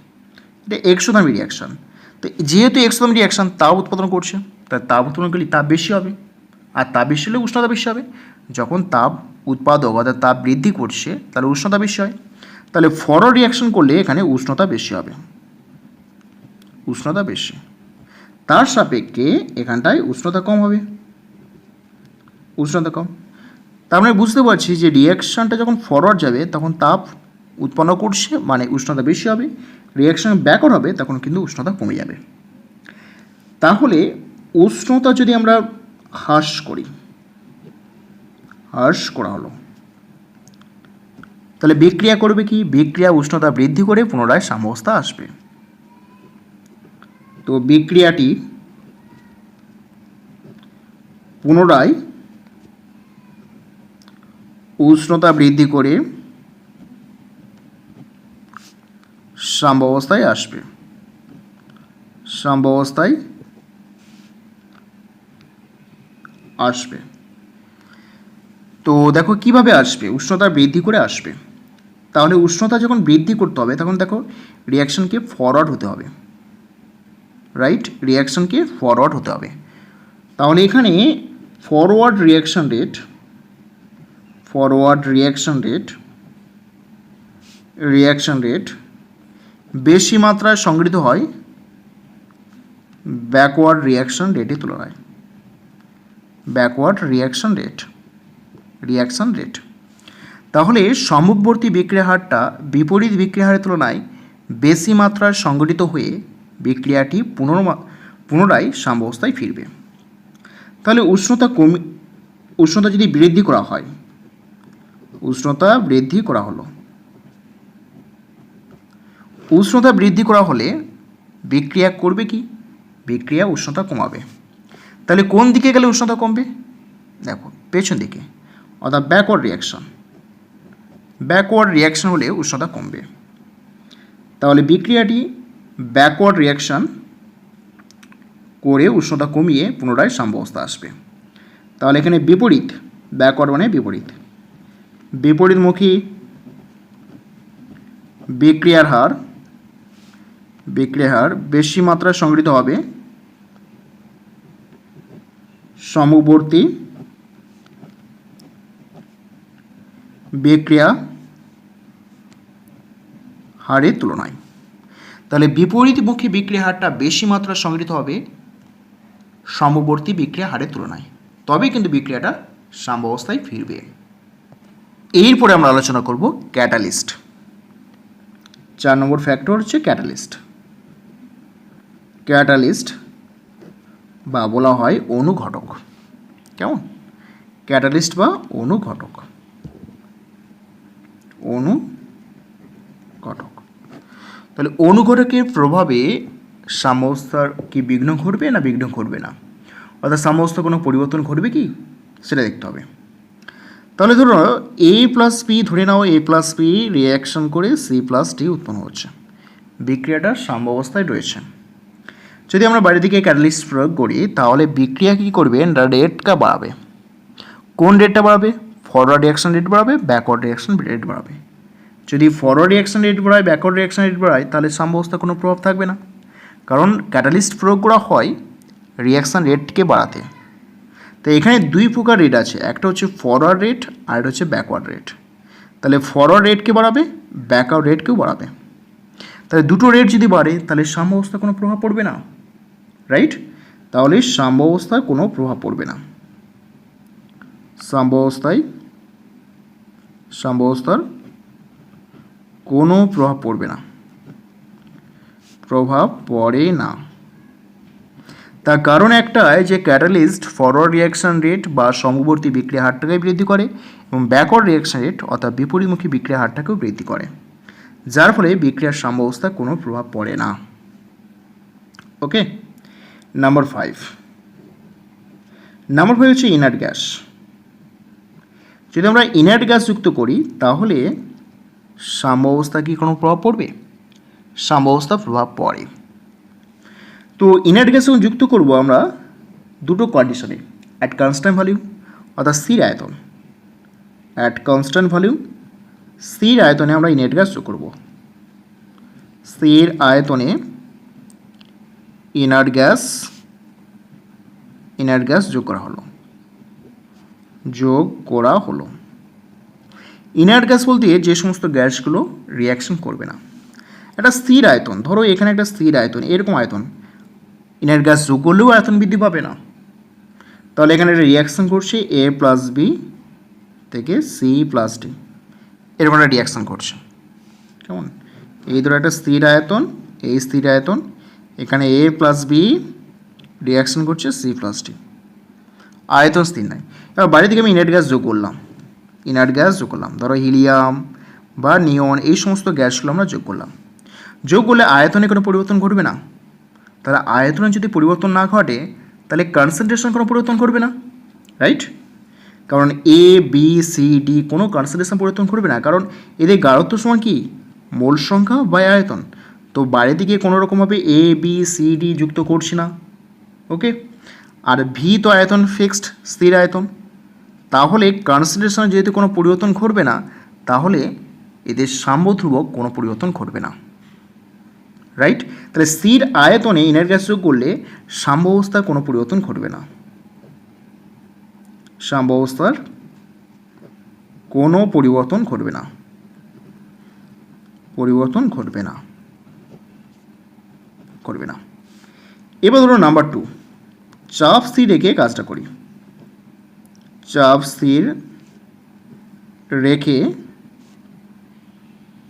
Speaker 1: এটা এক্সোথার্মিক রিয়াকশান। তো যেহেতু এক্সোথার্মিক রিয়াকশান তাপ উৎপাদন করছে, তাই তাপ উৎপাদন করলে তাপ বেশি হবে, আর তাপ বেশি হলে উষ্ণতা বেশি হবে। যখন তাপ উৎপাদক অর্থাৎ তাপ বৃদ্ধি করছে তাহলে উষ্ণতা বেশি হয়। তাহলে ফরওয়ার্ড রিয়াকশান করলে এখানে উষ্ণতা বেশি হবে, উষ্ণতা বেশি। তার সাপেক্ষে এখানটায় উষ্ণতা কম হবে, উষ্ণতা কম। তার মানে বুঝতে পারছি যে রিয়াকশানটা যখন ফরওয়ার্ড যাবে তখন তাপ উৎপন্ন করছে, মানে উষ্ণতা বেশি হবে। রিয়াকশান ব্যাকওয়ার্ড হবে তখন কিন্তু উষ্ণতা কমে যাবে। তাহলে উষ্ণতা যদি আমরা হ্রাস করি, হ্রাস করা হলো, তাহলে বিক্রিয়া করবে কি, বিক্রিয়া উষ্ণতা বৃদ্ধি করে পুনরায় সাম্যাবস্থা আসবে। তো বিক্রিয়াটি পুনরায় উষ্ণতা বৃদ্ধি করে সাম্যাবস্থায় আসবে, সাম্যাবস্থায় আসবে। তো দেখো কিভাবে আসবে, উষ্ণতা বৃদ্ধি করে আসবে। তাহলে উষ্ণতা যখন বৃদ্ধি করতে হবে তখন দেখো রিয়াকশনকে ফরওয়ার্ড হতে হবে, রাইট, রিয়াকশনকে ফরওয়ার্ড হতে হবে। তাহলে এখানে forward reaction rate, forward reaction rate, reaction rate বেশি মাত্রায় সংগৃহীত হয় ব্যাকওয়ার্ড রিয়াকশন রেটের তুলনায়, backward reaction rate, reaction rate. তাহলে সম্মুখবর্তী বিক্রিয়া হারটা বিপরীত বিক্রিয়া হারের তুলনায় বেশি মাত্রায় সংগঠিত হয়ে বিক্রিয়াটি পুনরায় সাম্যাবস্থায় ফিরবে। তাহলে উষ্ণতা যদি বৃদ্ধি করা হয়, উষ্ণতা বৃদ্ধি করা হলো, উষ্ণতা বৃদ্ধি করা হলে বিক্রিয়া করবে কি, বিক্রিয়া উষ্ণতা কমাবে। তাহলে কোন দিকে গেলে উষ্ণতা কমবে, দেখো পেছন দিকে, অর্থাৎ ব্যাকওয়ার্ড রিয়াকশন, ব্যাকওয়ার্ড রিয়াকশন হলে উষ্ণতা কমবে। তাহলে বিক্রিয়াটি ব্যাকওয়ার্ড রিয়াকশন করে উষ্ণতা কমিয়ে পুনরায় সাম্যাবস্থা আসবে। তাহলে এখানে বিপরীত, ব্যাকওয়ার্ড মানে বিপরীত, বিপরীতমুখী বিক্রিয়ার হার, বিক্রিয়ার হার বেশি মাত্রায় সংগৃহীত হবে সমবর্তী বিক্রিয়া হারের তুলনায়। তাহলে বিপরীতমুখী বিক্রিয়া হারটা বেশি মাত্রায় সংগৃহীত হবে সমবর্তী বিক্রিয়া হারের তুলনায়, তবে কিন্তু বিক্রিয়াটা সাম্যাবস্থায় ফিরবে। এরপরে আমরা আলোচনা করব ক্যাটালিস্ট। 4 নম্বর ফ্যাক্টর হচ্ছে ক্যাটালিস্ট। ক্যাটালিস্ট বা বলা হয় অনুঘটক, কেমন, ক্যাটালিস্ট বা অনুঘটক, অনুঘটক। তাহলে অনুঘটকের প্রভাবে সাম্যাবস্থার কি বিঘ্ন ঘটবে না বিঘ্ন ঘটবে না, অর্থাৎ সাম্যাবস্থার কোনো পরিবর্তন ঘটবে কি সেটা দেখতে হবে। তাহলে ধরো এ প্লাস পি, ধরে নাও এ প্লাস পি রিয়াকশন করে সি প্লাস ডি উৎপন্ন হচ্ছে, বিক্রিয়াটা সাম্যাবস্থায় রয়েছে। যদি আমরা বাইরের দিকে ক্যাটালিস্ট প্রয়োগ করি তাহলে বিক্রিয়া কী করবে, রেটটা বাড়াবে। কোন রেটটা বাড়াবে, ফরওয়ার্ড রিয়াকশন রেট বাড়াবে, ব্যাকওয়ার্ড রিয়াকশন রেট বাড়াবে। যদি ফরওয়ার্ড রিয়াকশন রেট বাড়ায়, ব্যাকওয়ার্ড রিয়াকশন রেট বাড়ায়, তাহলে সাম্যাবস্থার কোনো প্রভাব থাকবে না, কারণ ক্যাটালিস্ট প্রয়োগ করা হয় রিয়াকশান রেটকে বাড়াতে। তো এখানে 2 প্রকার রেট আছে, একটা হচ্ছে ফরওয়ার্ড রেট আর একটা হচ্ছে ব্যাকওয়ার্ড রেট। তাহলে ফরওয়ার্ড রেটকে বাড়াবে, ব্যাকওয়ার্ড রেটকেও বাড়াবে। তাহলে দুটো রেট যদি বাড়ে তাহলে সাম্যাবস্থার কোনো প্রভাব পড়বে না, রাইট, তাহলে সাম্যাবস্থায় কোনো প্রভাব পড়বে না, সাম্যাবস্থার কোনো প্রভাব পড়বে না, প্রভাব পড়ে না। তার কারণ একটাই যে ক্যাটালিস্ট ফরওয়ার্ড রিয়াকশন রেট বা সমবর্তী বিক্রিয়া হারটাকে বৃদ্ধি করে এবং ব্যাকওয়ার্ড রিয়াকশন রেট অর্থাৎ বিপরীতমুখী বিক্রিয়া হারটাকেও বৃদ্ধি করে, যার ফলে বিক্রিয়ার সাম্যাবস্থায় কোনো প্রভাব পড়ে না। ওকে, নাম্বার 5 হচ্ছে ইনার্ট গ্যাস। যদি আমরা ইনার্ট গ্যাস যুক্ত করি তাহলে সাম্যাবস্থা কি কোনো প্রভাব পড়বে? সাম্যাবস্থা প্রভাব পড়ে। তো ইনার্ট গ্যাস যখন যুক্ত করব আমরা দুটো কন্ডিশনে, অ্যাট কনস্ট্যান্ট ভলিউম অর্থাৎ স্থির আয়তন, অ্যাট কনস্ট্যান্ট ভলিউম স্থির আয়তনে আমরা ইনার্ট গ্যাস যোগ করব। স্থির আয়তনে ইনার্ট গ্যাস যোগ করা হলো। ইনার্ট গ্যাস বলতে যে সমস্ত গ্যাসগুলো রিয়াকশন করবে না। একটা স্থির আয়তন, ধরো এখানে একটা স্থির আয়তন, এরকম আয়তন, ইনার্ট গ্যাস যোগ করলেও আয়তন বৃদ্ধি পাবে না। তাহলে এখানে একটা রিয়াকশন করছে A + B থেকে C + D, এরকম একটা রিয়াকশন করছে। কেমন? এই ধরো একটা স্থির আয়তন, এই স্থির আয়তন, এখানে A + B রিয়াকশন করছে C + D, আয়তন স্থির নাই। এবার বাইরে থেকে আমি ইনার্ট গ্যাস যোগ করলাম, ধরো হিলিয়াম বা নিয়ন, এই সমস্ত গ্যাসগুলো আমরা যোগ করলাম। যোগ করলে আয়তনে কোনো পরিবর্তন ঘটবে না। তাহলে আয়তনে যদি পরিবর্তন না ঘটে তাহলে কনসেন্ট্রেশন কোনো পরিবর্তন করবে না, রাইট? কারণ A B C D কোনো কনসেন্ট্রেশন পরিবর্তন করবে না, কারণ এদের গাঢ়ত্ব সমান কি? মোল সংখ্যা বা আয়তন। তো বাইরে দিকে কোনো রকমভাবে A B C D যুক্ত করছি না, ওকে? আর ভি তো আয়তন ফিক্সড, স্থির আয়তন, তাহলে কনসেন্ট্রেশনে যেহেতু কোনো পরিবর্তন ঘটবে না, তাহলে এদের সাম্য ধ্রুবক কোনো পরিবর্তন ঘটবে না, রাইট? তাহলে স্থির আয়তনে ইনার্ট গ্যাস যোগ করলে সাম্যাবস্থার কোনো পরিবর্তন ঘটবে না, সাম্যাবস্থার কোনো পরিবর্তন ঘটবে না। এবার ধরো নাম্বার 2, চাপ স্থির রেখে কাজটা করি। চাপ স্থির রেখে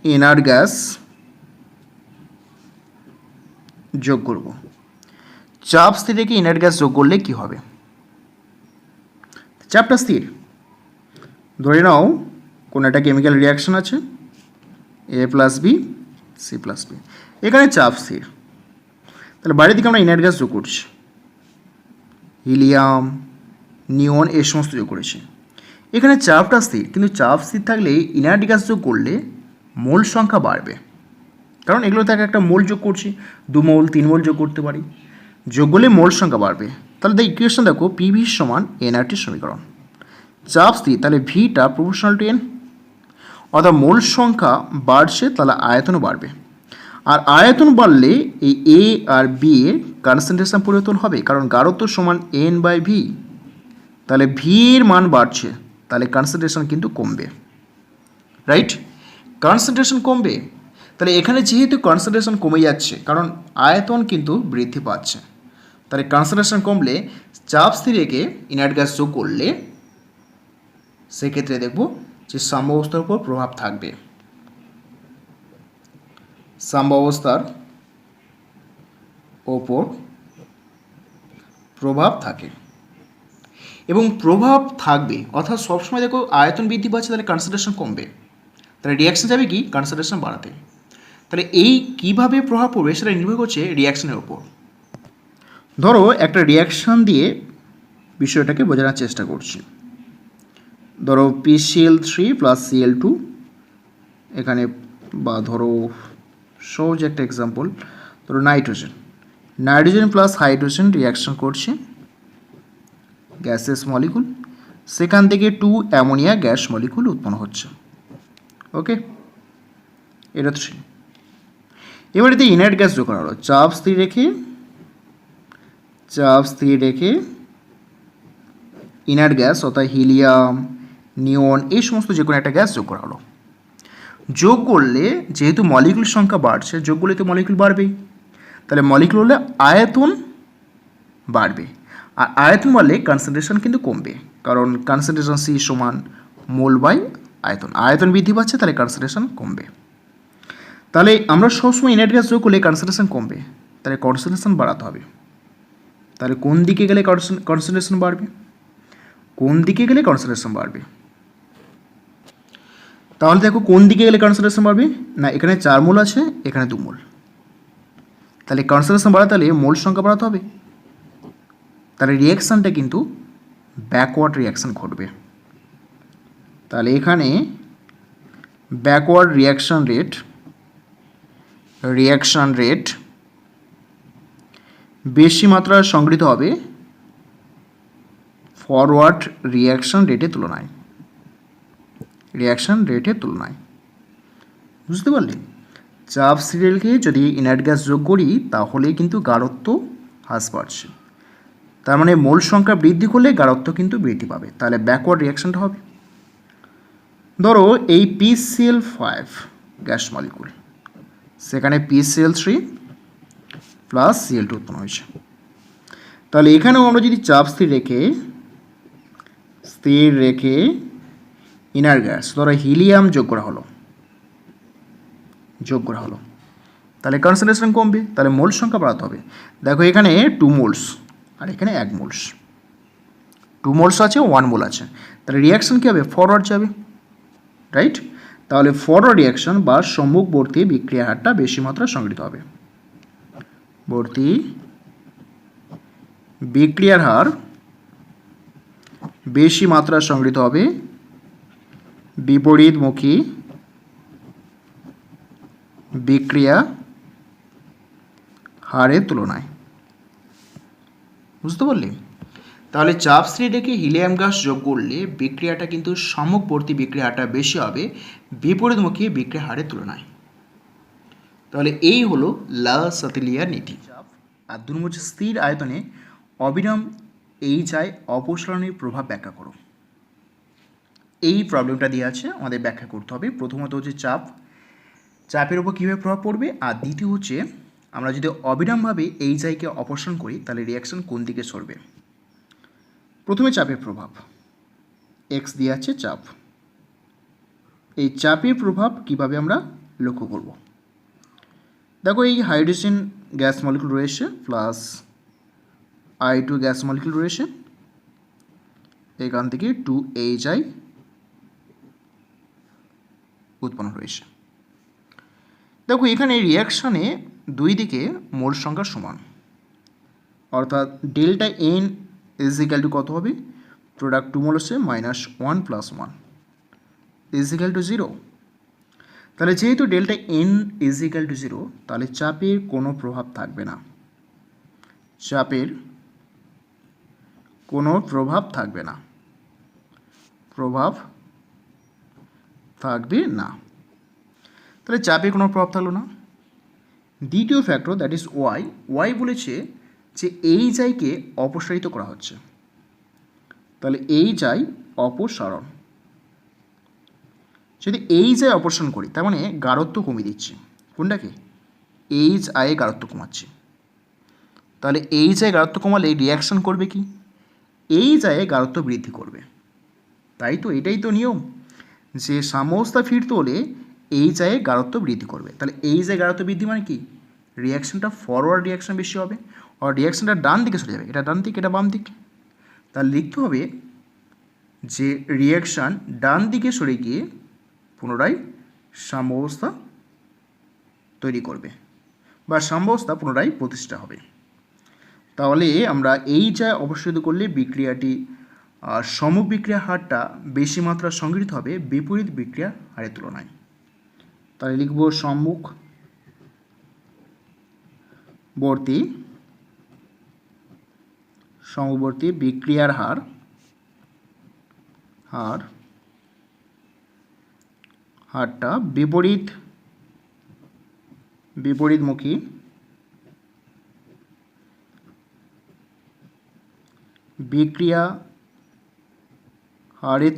Speaker 1: ইনার্ট গ্যাস যোগ করব। চাপ স্থির রেখে ইনার্ট গ্যাস যোগ করলে কি হবে? চাপটা স্থির, ধরে নাও কোনো একটা কেমিক্যাল রিয়াকশন আছে A + B C + B, এখানে চাপ স্থির। তাহলে বাইরের দিকে আমরা ইনার্ট গ্যাস যোগ করছি, হিলিয়াম, নিয়ন, এই সমস্ত যোগ করেছি। এখানে চাপটা স্থির, কিন্তু চাপ স্থির থাকলে ইনার্ট গ্যাস যোগ করলে মোল সংখ্যা বাড়বে, কারণ এগুলো থেকে একটা মোল যোগ করছি, 2 মোল 3 মোল যোগ করতে পারি, যোগ করলে মোল সংখ্যা বাড়বে। তাহলে ইকুয়েশন দেখো, PV = nRT সমীকরণ। চাপ স্থির, তাহলে ভিটা প্রপোর্শনাল টু n, অর্থাৎ মোল সংখ্যা বাড়ছে তাহলে আয়তনও বাড়বে, আর আয়তন বাড়লে এই A আর B এর কনসেন্ট্রেশন পরিবর্তন হবে, কারণ গাঢ়ত্ব সমান n/v। তাহলে V এর মান বাড়ছে, তাহলে কনসেন্ট্রেশন কিন্তু কমবে, রাইট? কনসেন্ট্রেশন কমবে। তাহলে এখানে যেহেতু কনসেন্ট্রেশন কমে যাচ্ছে, কারণ আয়তন কিন্তু বৃদ্ধি পাচ্ছে, তাহলে কনসেন্ট্রেশন কমলে চাপ স্থির রেখে ইনার্ট গ্যাস যোগ করলে সেক্ষেত্রে দেখব যে সাম্যাবস্থার উপর প্রভাব থাকবে, সাম্যাবস্থার ওপর প্রভাব থাকে এবং প্রভাব থাকবে, অর্থাৎ সবসময় দেখো আয়তন বৃদ্ধি পাচ্ছে তাহলে কনসেন্ট্রেশন কমবে, তাহলে রিয়াকশন যাবে কি? কনসেন্ট্রেশন বাড়াতে। তাহলে এই কীভাবে প্রভাব পড়বে সেটা নির্ভর করছে রিয়াকশনের ওপর। ধরো একটা রিয়াকশান দিয়ে বিষয়টাকে বোঝানোর চেষ্টা করছি। ধরো PCl3 + Cl2 এখানে, বা ধরো সহজ একটা এক্সাম্পল, ধরো নাইট্রোজেন প্লাস হাইড্রোজেন রিয়াকশন করছে, গ্যাসেস মলিকুল, সেখান থেকে 2 অ্যামোনিয়া গ্যাস মলিকুল উৎপন্ন হচ্ছে, ওকে? এটা 3। এবার এতে ইনার্ট গ্যাস যোগ করা হলো, চাপ স্থির রেখে ইনার্ট গ্যাস অর্থাৎ হিলিয়াম, নিয়ন, এই সমস্ত যে কোনো একটা গ্যাস যোগ করা হলো। যোগ করলে যেহেতু মলিকুল সংখ্যা বাড়ছে, যোগ করলে তো মলিকুল বাড়বেই, তাহলে মলিকুল হলে আয়তন বাড়বে, আর আয়তন বাড়লে কনসেন্ট্রেশন কিন্তু কমবে, কারণ কনসেন্ট্রেশন C = মোল/আয়তন, আয়তন বৃদ্ধি পাচ্ছে তাহলে কনসেন্ট্রেশন কমবে। তাহলে আমরা সবসময় ইনার্ট গ্যাস যোগ করলে কনসেন্ট্রেশন কমবে, তাহলে কনসেন্ট্রেশন বাড়াতে হবে। তাহলে কোন দিকে গেলে কনসেন্ট্রেশন বাড়বে? তাহলে দেখো কোন দিকে গেলে কনসেন্ট্রেশন বাড়বে না, এখানে 4 মোল আছে, এখানে 2 মোল, তাহলে কনসেন্ট্রেশন বাড়াতে হলে মোল সংখ্যা বাড়াতে হবে, তাহলে রিয়াকশানটা কিন্তু ব্যাকওয়ার্ড রিয়াকশান ঘটবে, তাহলে এখানে ব্যাকওয়ার্ড রিয়াকশন রেট বেশি মাত্রায় সংগৃহীত হবে ফরওয়ার্ড রিয়াকশন রেটের তুলনায়। বুঝতে পারলে? চাপ সিরিয়ালকে যদি ইনার্ট গ্যাস যোগ করি তাহলে কিন্তু গাঢ়ত্ব হ্রাস পাচ্ছে, তার মানে মোল সংখ্যা বৃদ্ধি করলে গাঢ়ত্ব কিন্তু বৃদ্ধি পাবে। তাহলে ব্যাকওয়ার্ড রিয়াকশনটা হবে, ধরো এই PCl5 গ্যাস মলিকুল, সেখানে PCl3 প্লাস Cl2 উৎপন্ন হয়েছে। তাহলে এখানেও আমরা যদি চাপ স্থির রেখে ইনার গ্যাস ধরো হিলিয়াম যোগ করা হলো, তাহলে কনসেন্ট্রেশন কমবে, তাহলে মোল সংখ্যা বাড়াতে হবে। দেখো এখানে 2 মোলস আর এখানে 1 মোলস, 2 মোলস আছে 1 মোল আছে, তাহলে রিয়াকশন কী হবে? ফরওয়ার্ড যাবে, রাইট? তাহলে ফরওয়ার্ড রিয়াকশন বা সম্মুখবর্তী বিক্রিয়ার হারটা বেশি মাত্রায় সংগৃহীত হবে। বিক্রিয়ার হার বেশি মাত্রায় সংগৃহীত হবে বিপরীতমুখী বিক্রিয়া হারের তুলনায়। বুঝতে পারলে? তাহলে চাপ স্থির রেখে হিলিয়াম গ্যাস যোগ করলে বিক্রিয়াটা কিন্তু সম্মুখবর্তী বিক্রিয়া হারটা বেশি হবে বিপরীতমুখী বিক্রিয়া হারের তুলনায়। তাহলে এই হলো লা সাতিলিয়ার নীতি। আর 2 নম্বর স্থির আয়তনে অবিরাম HI অপসারণের প্রভাব ব্যাখ্যা করো। এই প্রবলেমটা দিয়ে আছে, আমাদের ব্যাখ্যা করতে হবে। প্রথমত হচ্ছে চাপের উপর কীভাবে প্রভাব পড়বে, আর দ্বিতীয় হচ্ছে আমরা যদি অবিরামভাবে HIকে অপসারণ করি তাহলে রিয়াকশন কোন দিকে সরবে। প্রথমে চাপের প্রভাব, X দিয়ে আছে চাপ। এই চাপের প্রভাব কিভাবে আমরা লক্ষ্য করব? দেখো এই হাইড্রোজেন গ্যাস মলিকুল রয়েছে প্লাস I2 গ্যাস মলিকুল রয়েছে, এখান থেকে 2HI উৎপন্ন হয়েছে। দেখো এখানে রিয়াকশানে দুই দিকে মোল সংখ্যা সমান, অর্থাৎ delta N is equal two কত হবে? প্রোডাক্ট 2 মোল হচ্ছে -1 + 1 ইজ ইকাল টু 0। তাহলে যেহেতু delta N is equal two 0, তাহলে চাপের কোনো প্রভাব থাকবে না, তাহলে চাপে কোনো প্রভাব থাকলো না। দ্বিতীয় ফ্যাক্টর দ্যাট ইজ ওয়াই বলেছে যে HIকে অপসারিত করা হচ্ছে, তাহলে HI অপসারণ। যদি HI অপসারণ করি তার মানে গাঢ়ত্ব কমিয়ে দিচ্ছি, কোনটাকে? HI গাঢ়ত্ব কমাচ্ছি। তাহলে HI গাঢ়ত্ব কমালে রিয়াকশন করবে কি? HI গাঢ়ত্ব বৃদ্ধি করবে, তাই তো? এটাই তো নিয়ম, যে সাম্যাবস্থা ফিরতে হলে HI গাঢ়ত্ব বৃদ্ধি করবে। তাহলে HI গাঢ়ত্ব বৃদ্ধি মানে কি? রিয়াকশনটা ফরওয়ার্ড রিয়াকশন বেশি হবে, আর রিয়াকশনটা ডান দিকে সরে যাবে, এটা ডান দিক এটা বাম দিক। তাহলে লিখতে হবে যে রিয়াকশান ডান দিকে সরে গিয়ে পুনরায় সাম্যাবস্থা তৈরি করবে বা সাম্যাবস্থা পুনরায় প্রতিষ্ঠা হবে। তাহলে আমরা HI অপসারিত করলে বিক্রিয়াটি সম্মুখ বিক্রিয়া হারটা বেশি মাত্রা সংগৃহীত হবে বিপরীত বিক্রিয়া হারের তুলনায়। তাহলে লিখব সম্মুখবর্তী বিক্রিয়ার হারটা বিপরীতমুখী বিক্রিয়া হারের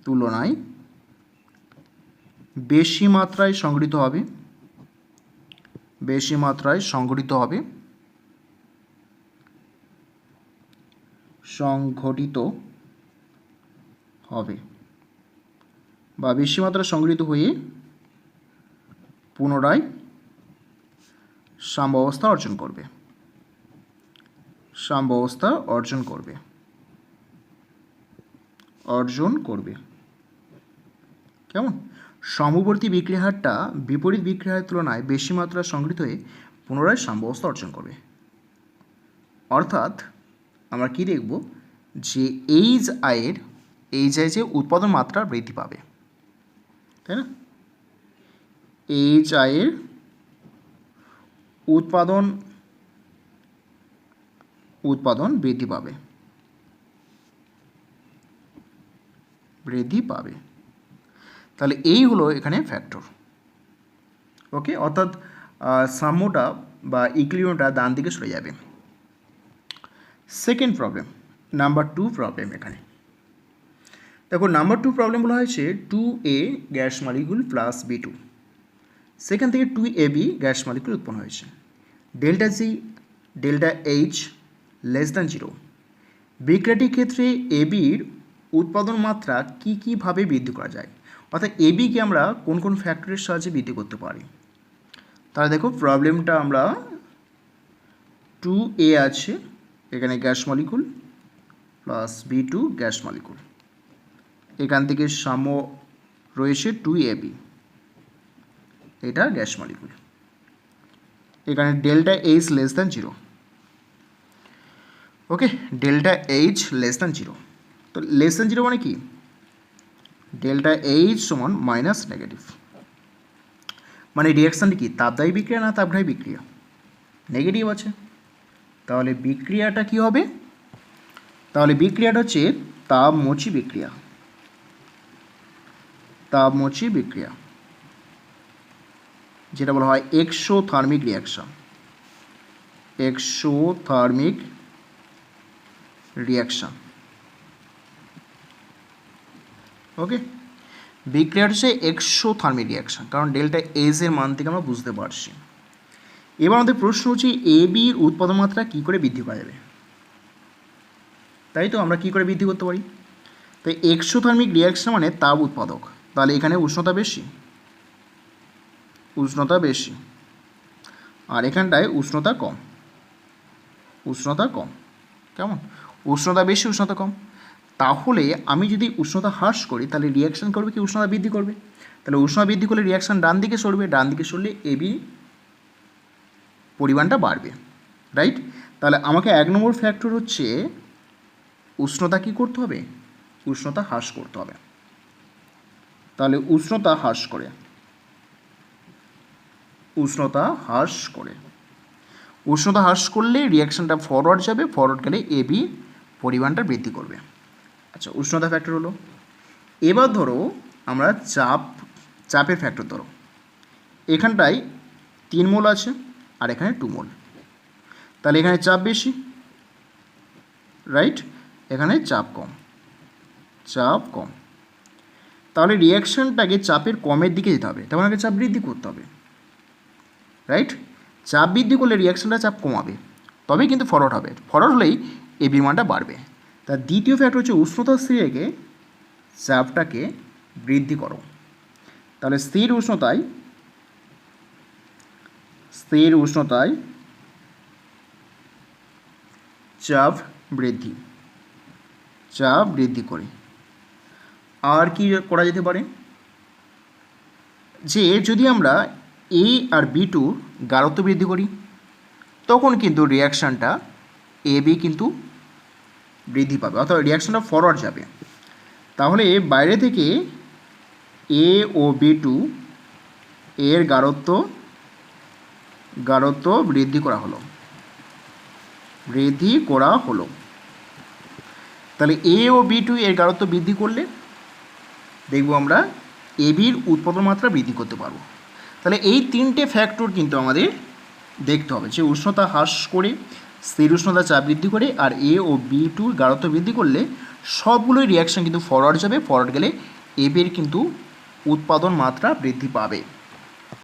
Speaker 1: তুলনায় বেশি মাত্রায় সংঘটিত হবে বা বেশি মাত্রায় সংঘটিত হয়ে পুনরায় সাম্যাবস্থা অর্জন করবে। কেমন? সমবর্তী বিক্রিয়া হারটা বিপরীত বিক্রিয়া হারের তুলনায় বেশি মাত্রায় সংঘটিত হয়ে পুনরায় সাম্যাবস্থা অর্জন করবে। অর্থাৎ আমরা কি দেখব যে এইচ আয়ের যে উৎপাদন মাত্রা বৃদ্ধি পাবে, তাই না? এইচ আয়ের উৎপাদন বৃদ্ধি পাবে। তাহলে এই হলো এখানে ফ্যাক্টর। ওকে, অর্থাৎ সাম্যটা বা ইকুইলিব্রিয়ামটা ডান দিকে সরে যাবে। Second problem, number 2 problem. এখানে দেখো নাম্বার 2 প্রবলেম বলা হয়েছে 2A gas molecule plus B2, সেখান থেকে 2AB গ্যাস মলিকুল উৎপন্ন হয়েছে। ডেল্টা জি ডেল্টা এইচ লেস দ্যান 0। বিক্রিয়াটির ক্ষেত্রে এবির উৎপাদন মাত্রা কীভাবে বৃদ্ধি করা যায়, অর্থাৎ এবিকে আমরা কোন কোন ফ্যাক্টরের সাহায্যে বৃদ্ধি করতে পারি। তাহলে দেখো প্রবলেমটা আমরা 2A আছে এখানে gas molecule plus B2 gas molecule, এখান থেকে সাম্য রয়েছে 2AB, এটা গ্যাস মলিকুল। এখানে ডেল্টা এইচ লেস দ্যান 0। ওকে, ডেল্টা এইচ লেস দ্যান 0। তো লেস দ্যান 0 মানে কি? ডেল্টা এইচ সমান মাইনাস নেগেটিভ, মানে রিয়াকশানটি কি তাপদায়ী বিক্রিয়া না তাপগ্রাহী বিক্রিয়া? নেগেটিভ আছে। তাহলে বিক্রিয়াটা কি হবে? তাহলে বিক্রিয়াটা হচ্ছে তাপমোচী বিক্রিয়া, যেটা বলা হয় এক্সোথার্মিক রিয়াকশান। ওকে, বিক্রিয়াটা হচ্ছে এক্সোথার্মিক রিয়াকশান, কারণ ডেল্টা এইচ এর মান থেকে আমরা বুঝতে পারছি। এবার আমাদের প্রশ্ন হচ্ছে এবির উৎপাদন মাত্রা কী করে বৃদ্ধি করা যাবে, তাই তো? আমরা কী করে বৃদ্ধি করতে পারি? তো এক্সোথার্মিক রিয়াকশান মানে তাপ উৎপাদক, তাহলে এখানে উষ্ণতা বেশি আর এখানটায় উষ্ণতা কম। কেমন? উষ্ণতা বেশি, উষ্ণতা কম। তাহলে আমি যদি উষ্ণতা হ্রাস করি তাহলে রিয়াকশান করবে কি উষ্ণতা বৃদ্ধি করবে? তাহলে উষ্ণতা বৃদ্ধি করলে রিয়াকশান ডান দিকে সরলে এবি পরিমাণটা বাড়বে, রাইট? তাহলে আমাকে 1 নম্বর ফ্যাক্টর হচ্ছে উষ্ণতা কী করতে হবে? উষ্ণতা হ্রাস করতে হবে। তাহলে উষ্ণতা হ্রাস করলে রিয়াকশানটা ফরওয়ার্ড যাবে, ফরওয়ার্ড গেলে এবি পরিমাণটা বৃদ্ধি করবে। আচ্ছা, উষ্ণতা ফ্যাক্টর হলো। এবার ধরো আমরা চাপের ফ্যাক্টর ধরো, এখানটায় 3 মোল আছে আর এখানে 2 মোল, তাহলে এখানে চাপ বেশি, রাইট? এখানে চাপ কম। তাহলে রিয়াকশানটাকে চাপের কমের দিকে যেতে হবে, তখন আগে চাপ বৃদ্ধি করতে হবে, রাইট? চাপ বৃদ্ধি করলে রিয়াকশানটা চাপ কমাবে, তবেই কিন্তু ফরওয়ার্ড হবে। ফরওয়ার্ড হলেই এবি মানটা বাড়বে। তার দ্বিতীয় ফ্যাক্টর হচ্ছে উষ্ণতা স্থির রেখে চাপটাকে বৃদ্ধি করো। তাহলে স্থির উষ্ণতায় চাপ বৃদ্ধি করি। আর কি করা যেতে পারে? যে যদি আমরা এ আর B2 গাঢ়ত্ব বৃদ্ধি করি, তখন কিন্তু রিয়াকশানটা এবি কিন্তু বৃদ্ধি পাবে, অর্থাৎ রিয়াকশানটা ফরওয়ার্ড যাবে। তাহলে বাইরে থেকে এ ও B2 এর গাঢ়ত্ব বৃদ্ধি করা হলো। তাহলে এ ও B2 এর গাঢ়ত্ব বৃদ্ধি করলে দেখব আমরা এবির উৎপাদন মাত্রা বৃদ্ধি করতে পারবো। তাহলে এই 3টে ফ্যাক্টর কিন্তু আমাদের দেখতে হবে, যে উষ্ণতা হ্রাস করে, স্থির উষ্ণতা চাপ বৃদ্ধি করে আর এ ও B2 গাঢ়ত্ব বৃদ্ধি করলে সবগুলোই রিয়াকশান কিন্তু ফরওয়ার্ড যাবে, ফরওয়ার্ড গেলে এবির কিন্তু উৎপাদন মাত্রা বৃদ্ধি পাবে।